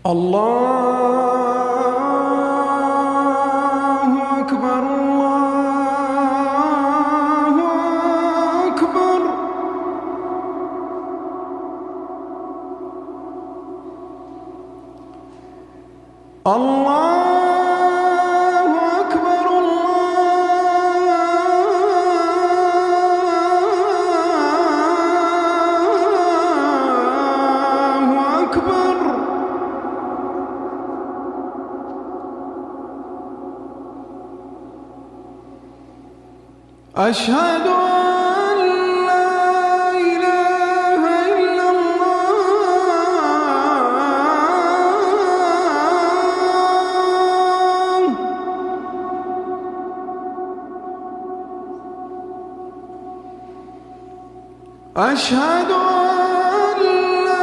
الله أكبر الله أكبر. الله أكبر الله أكبر. أشهد أن لا إله إلا الله. أشهد